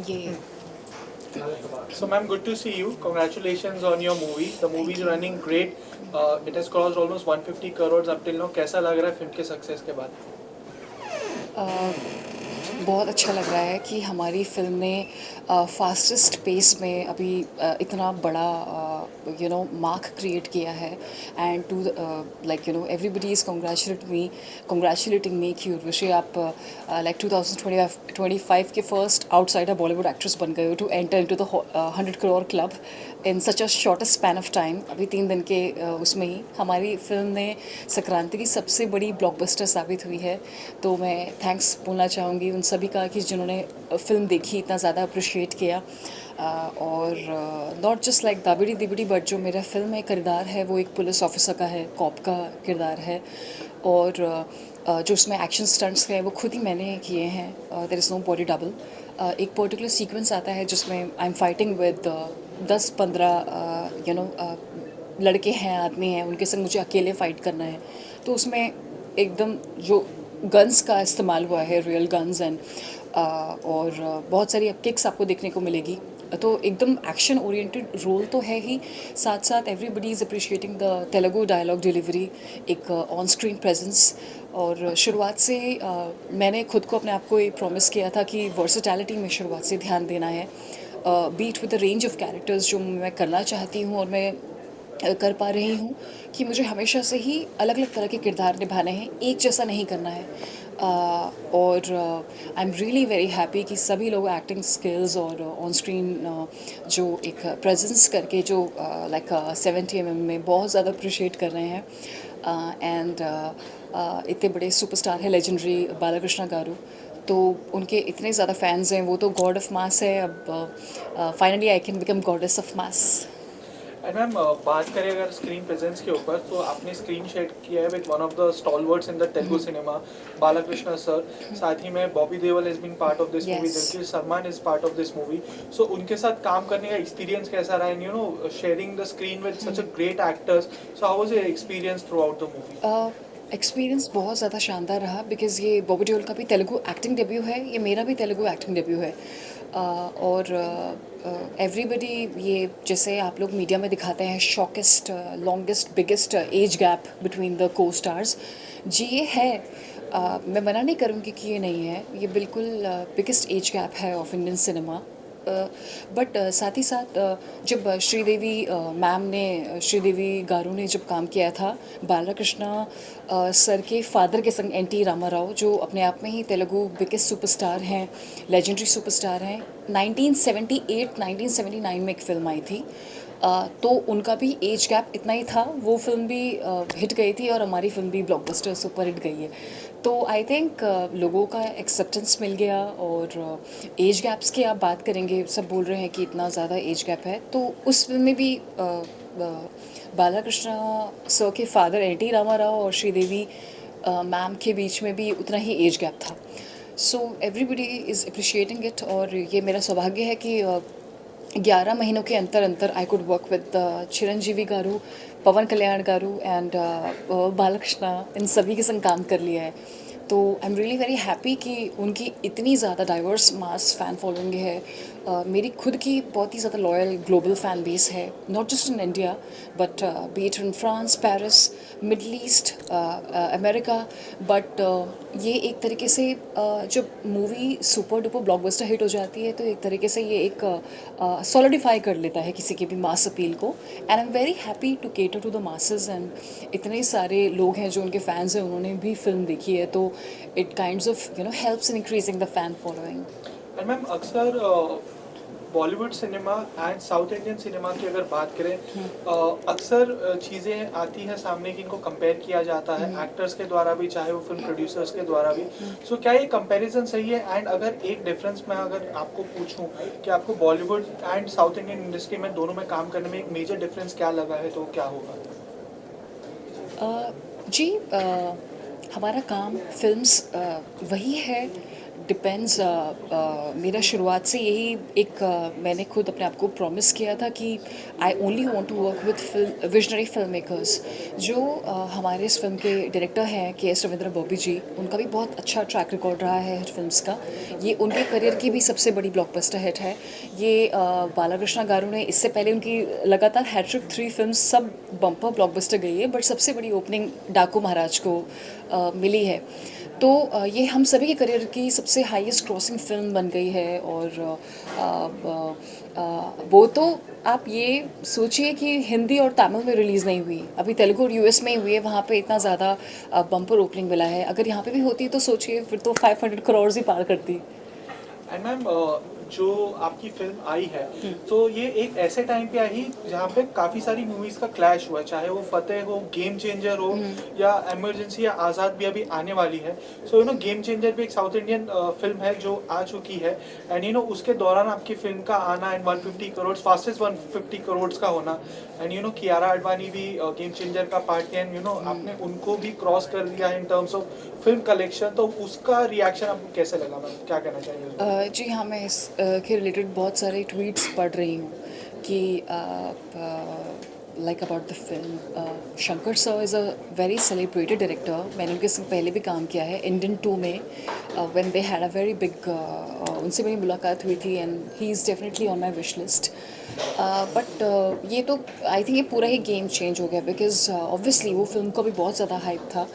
ये So, ma'am, good to see you. Congratulations on your movie. The movie is running great. It has crossed almost 150 crores up till now. कैसा लग रहा है film के success के बाद? बहुत अच्छा लग रहा है कि हमारी फिल्म ने फास्टेस्ट पेस में अभी इतना बड़ा मार्क क्रिएट किया है and to like everybody is congratulating me कि उर्वशी आप लाइक 2025 के फर्स्ट आउटसाइडर बॉलीवुड एक्ट्रेस बन गए हो to enter into the 100 crore club in such a shortest span of time. अभी 3 दिन के उसमें ही हमारी फिल्म ने संक्रांति की सबसे बड़ी ब्लॉकबस्टर साबित हुई है। तो मैं थैंक्स बोलना चाहूँगी उन सभी का कि जिन्होंने फिल्म देखी, इतना ज़्यादा अप्रिशिएट किया। और नॉट जस्ट लाइक दाबिड़ी दिबिड़ी बट जो मेरा फिल्म में किरदार है वो एक पुलिस ऑफिसर का है, कॉप का किरदार है। और जो उसमें एक्शन स्टंट्स हैं वो खुद ही मैंने किए हैं। There is no body double. एक पर्टिकुलर सीक्वेंस आता है जिसमें आई एम फाइटिंग विद 10-15 लड़के हैं, आदमी हैं, उनके संग मुझे अकेले फ़ाइट करना है। तो उसमें एकदम जो गन्स का इस्तेमाल हुआ है, रियल गन्स एंड और बहुत सारी अब किक्स आपको देखने को मिलेगी। तो एकदम एक्शन ओरिएंटेड रोल तो है ही, साथ साथ everybody is appreciating the Telugu dialogue delivery, एक ऑन स्क्रीन प्रेजेंस। और शुरुआत से मैंने खुद को अपने आप को ये प्रॉमिस किया था कि वर्सेटैलिटी में शुरुआत से ध्यान देना है, beat with the range of characters जो मैं करना चाहती हूँ और मैं कर पा रही हूँ, कि मुझे हमेशा से ही अलग अलग तरह के किरदार निभाने हैं, एक जैसा नहीं करना है। और आई एम रियली वेरी हैप्पी कि सभी लोग एक्टिंग स्किल्स और ऑन स्क्रीन जो एक प्रेजेंस करके जो लाइक 70 में बहुत ज़्यादा अप्रिशिएट कर रहे हैं। एंड इतने बड़े सुपरस्टार हैं लेजेंडरी बालाकृष्णा गारू, तो उनके इतने ज़्यादा फैंस हैं, वो तो गॉड ऑफ मास है। अब finally I can become goddess of mass. And ma'am, बात करें अगर स्क्रीन प्रेजेंस के ऊपर, तो आपने स्क्रीन शेयर किया है with one of the stalwarts in the Telugu cinema, Balakrishna sir. साथ ही में Bobby Deol is been part of this movie, Yes. Diljit Salman is part of this movie. So उनके साथ काम करने का एक्सपीरियंस कैसा रहा, and sharing the screen with such a great actors, so how was your experience throughout the movie? Experience बहुत ज़्यादा शानदार रहा बिकॉज़ ये बॉबी देओल का भी तेलुगु एक्टिंग डेब्यू है, ये मेरा भी तेलुगु एक्टिंग डेब्यू है। और एवरीबडी ये जैसे आप लोग मीडिया में दिखाते हैं showcased longest biggest age gap between the co stars, जी ये है। मैं मना नहीं करूँगी कि ये नहीं है, ये बिल्कुल बिगेस्ट एज गैप है ऑफ इंडियन सिनेमा। बट साथ ही साथ जब श्रीदेवी मैम ने, श्रीदेवी गारू ने जब काम किया था बालाकृष्णा सर के फादर के संग, एन.टी. रामाराव, जो अपने आप में ही तेलुगु बिगेस्ट सुपरस्टार हैं, लेजेंडरी सुपरस्टार हैं। 1978-1979 में एक फ़िल्म आई थी, तो उनका भी एज गैप इतना ही था। वो फिल्म भी हिट गई थी और हमारी फिल्म भी ब्लॉकबस्टर सुपर हिट गई है। तो आई थिंक लोगों का एक्सेप्टेंस मिल गया। और एज गैप्स की आप बात करेंगे, सब बोल रहे हैं कि इतना ज़्यादा एज गैप है, तो उस फिल्म में भी बालाकृष्णा सर के फादर एन.टी. रामाराव और श्रीदेवी मैम के बीच में भी उतना ही एज गैप था। So everybody is appreciating it. और ये मेरा सौभाग्य है कि 11 महीनों के अंतर अंतर I could work with Chiranjeevi garu, Pawan Kalyan garu and Balakrishna, इन सभी के संग काम कर लिया है। तो I am really very happy कि उनकी इतनी ज़्यादा डाइवर्स मास फ़ैन फॉलोइंग है। मेरी खुद की बहुत ही ज़्यादा लॉयल ग्लोबल फ़ैन बेस है, not just in India but B it in France, Paris, middle east, America. But ये एक तरीके से जब movie super duper blockbuster hit हो जाती है तो एक तरीके से ये एक सॉलिडिफाई कर लेता है किसी की भी मास अपील को। And I am very happy to cater to the masses. And इतने सारे लोग हैं जो उनके फैंस हैं, उन्होंने भी फिल्म देखी है, तो it kinds of helps in increasing the fan following. And ma'am, अक्सर Bollywood cinema and south Indian cinema की अगर बात करें, अक्सर चीज़ें आती हैं सामने कि इनको कंपेयर किया जाता है एक्टर्स के द्वारा भी, चाहे वो फिल्म प्रोड्यूसर्स के द्वारा भी। सो क्या ये कंपैरिजन सही है? एंड अगर एक डिफरेंस मैं अगर आपको पूछूं कि आपको Bollywood and south Indian industry में दोनों में काम करने में एक मेजर डिफरेंस क्या लगा है, तो क्या होगा? जी, हमारा काम फिल्म्स वही है डिपेंड्स। मेरा शुरुआत से यही एक मैंने खुद अपने आप को प्रॉमिस किया था कि I only want to work with visionary film makers. जो हमारे इस फिल्म के डायरेक्टर हैं के.एस. रविंद्र बॉबी जी, उनका भी बहुत अच्छा ट्रैक रिकॉर्ड रहा है फिल्म्स का। ये उनके करियर की भी सबसे बड़ी ब्लॉकबस्टर हिट है। ये बालाकृष्ण गारू ने इससे पहले उनकी लगातार हैट्रिक 3 फिल्म सब बम्पर ब्लॉकबस्टर गई है, बट सबसे बड़ी ओपनिंग डाकू महाराज को मिली है। तो ये हम सभी के करियर की सबसे हाईएस्ट क्रॉसिंग फिल्म बन गई है। और वो तो आप ये सोचिए कि हिंदी और तमिल में रिलीज़ नहीं हुई, अभी तेलुगु और यूएस में ही हुई है। वहाँ पे इतना ज़्यादा बम्पर ओपनिंग मिला है। अगर यहाँ पे भी होती तो सोचिए, फिर तो 500 करोड़ ही पार करती। एंड मैम जो आपकी फिल्म आई है तो ये एक ऐसे टाइम पे आई जहाँ पे काफ़ी सारी मूवीज़ का क्लैश हुआ, चाहे वो फतेह हो, गेम चेंजर हो, या इमरजेंसी या आज़ाद भी अभी आने वाली है। So you know game changer भी एक साउथ इंडियन फिल्म है जो आ चुकी है, एंड यू नो उसके दौरान आपकी फिल्म का आना एंड 150 करोड़ फास्टेस्ट 150 करोड़ का होना, and you know Kiara Advani भी गेम चेंजर का पार्ट है, एंड यू नो आपने उनको भी क्रॉस कर दिया है in terms of film collection. तो उसका रिएक्शन आपको कैसे लगा मैम, क्या कहना चाहिए? जी हाँ, मैं इस के रिलेटेड बहुत सारे ट्वीट्स पढ़ रही हूँ कि like about the film. Shankar sir is a very celebrated director. मैंने उनके संग पहले भी काम किया है इंडियन 2 में, when they had a very big, उनसे मेरी मुलाकात हुई थी, and he is definitely on my wish list. But ये तो आई थिंक ये पूरा ही गेम चेंज हो गया, बिकॉज ऑब्वियसली वो फिल्म का भी बहुत ज़्यादा हाइप था।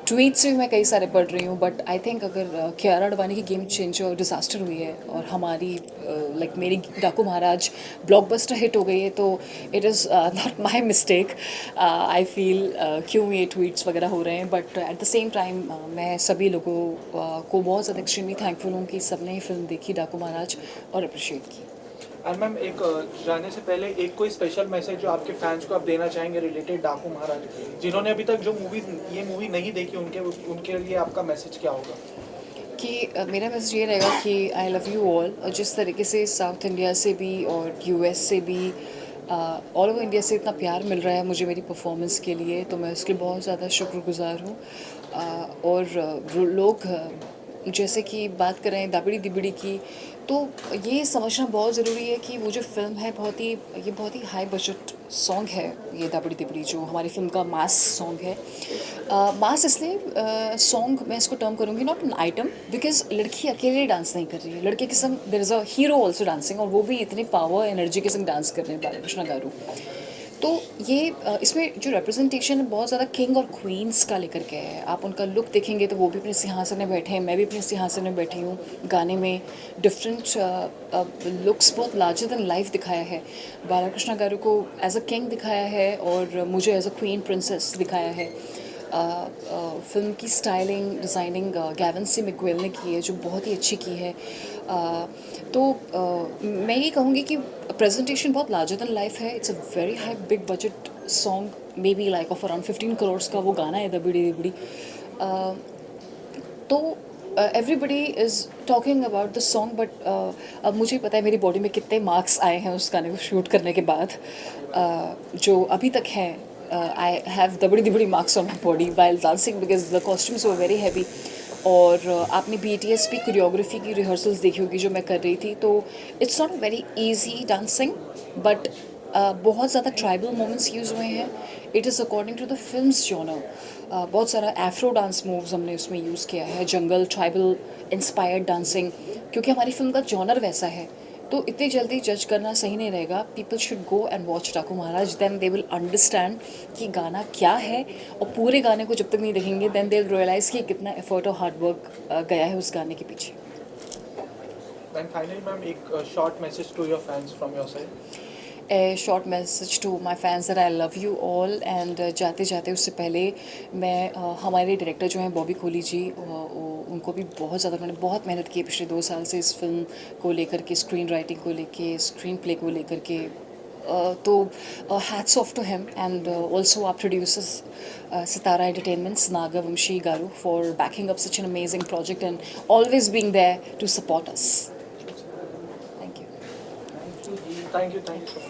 ट्वीट्स भी मैं कई सारे पढ़ रही हूँ, बट आई थिंक अगर कियारा आडवाणी की गेम चेंजर डिज़ास्टर हुई है और हमारी लाइक मेरी डाकू महाराज ब्लॉकबस्टर हिट हो गई है, तो it is not my mistake. I feel क्यों ये ट्वीट्स वगैरह हो रहे हैं, but at the same time मैं सभी लोगों को बहुत ज़्यादा एक्सट्रीमली थैंकफुल हूँ कि सबने ये फिल्म देखी डाकू महाराज और अप्रिशिएट की। एंड मैम एक जाने से पहले एक कोई स्पेशल मैसेज जो आपके फैंस को आप देना चाहेंगे रिलेटेड डाकू महाराज, जिन्होंने अभी तक जो ये मूवी नहीं देखी, उनके लिए आपका मैसेज क्या होगा? कि मेरा मैसेज ये रहेगा कि आई लव यू ऑल। और जिस तरीके से साउथ इंडिया से भी और यूएस से भी ऑल ओवर इंडिया से इतना प्यार मिल रहा है मुझे मेरी परफॉर्मेंस के लिए, तो मैं उसके बहुत ज़्यादा शुक्रगुजार हूँ। और लोग जैसे कि बात कर रहे हैं दाबड़ी दिबड़ी की, तो ये समझना बहुत ज़रूरी है कि वो जो फिल्म है बहुत ही हाई बजट सॉन्ग है। ये दाबड़ी दिबड़ी जो हमारी फिल्म का मास सॉन्ग है, मास इसलिए सॉन्ग मैं इसको टर्म करूँगी नॉट एन आइटम, बिकॉज लड़की अकेले डांस नहीं कर रही है, लड़के के संग there is a hero also dancing, और वो भी इतनी पावर एनर्जी के संग डांस कर रहे हैं, बालाकृष्ण गारू। तो ये इसमें जो रिप्रेजेंटेशन है बहुत ज़्यादा किंग और क्वींस का लेकर के है। आप उनका लुक देखेंगे तो वो भी अपने सिंहासन में बैठे हैं, मैं भी अपने सिंहासन में बैठी हूँ। गाने में डिफरेंट लुक्स बहुत लार्जर देन लाइफ दिखाया है। बालाकृष्ण गारू को एज अ किंग दिखाया है और मुझे एज अ क्वीन प्रिंसेस दिखाया है। फिल्म की स्टाइलिंग डिज़ाइनिंग गैवन सी मिक्वेल ने की है, जो बहुत ही अच्छी की है। तो मैं ये कहूँगी कि प्रेजेंटेशन बहुत लार्जर देन लाइफ है। It's a very high big budget song, may be like of around 15 crore का वो गाना है दबड़ी दिबड़ी। तो everybody is talking about the song, but अब मुझे पता है मेरी बॉडी में कितने मार्क्स आए हैं उस गाने को शूट करने के बाद, जो अभी तक हैं। आई हैव दबड़ी दिबड़ी marks on my body while dancing, because the costumes were very heavy. और आपने BTS की कोरियोग्राफी की रिहर्सल्स देखी होगी जो मैं कर रही थी, तो it's not very easy dancing, but बहुत ज़्यादा ट्राइबल मोमेंट्स यूज़ हुए हैं। It is according to the film's genre. बहुत सारा एफ्रो डांस मूव्स हमने उसमें यूज़ किया है, जंगल ट्राइबल इंस्पायर्ड डांसिंग, क्योंकि हमारी फिल्म का जॉनर वैसा है। तो इतनी जल्दी जज करना सही नहीं रहेगा। People should go and watch डाकू महाराज, देन दे विल अंडरस्टैंड कि गाना क्या है, और पूरे गाने को जब तक नहीं देखेंगे देन दे विल रियलाइज़ कि कितना एफर्ट और हार्ड वर्क गया है उस गाने के पीछे। एंड फाइनली मैम एक short message to your fans from your side. A short message to my fans that I love you all, and जाते जाते उससे पहले मैं हमारे डायरेक्टर जो हैं बॉबी कोहली जी, उनको भी बहुत ज़्यादा, उन्होंने बहुत मेहनत की है पिछले 2 साल से इस फिल्म को लेकर के, स्क्रीन राइटिंग को लेके, स्क्रीन प्ले को लेकर के। तो hats off to him, and also our producers Sitara Entertainments Nagavamsi garu for backing up such an amazing project and always being there to support us. Thank you. Thank you so much.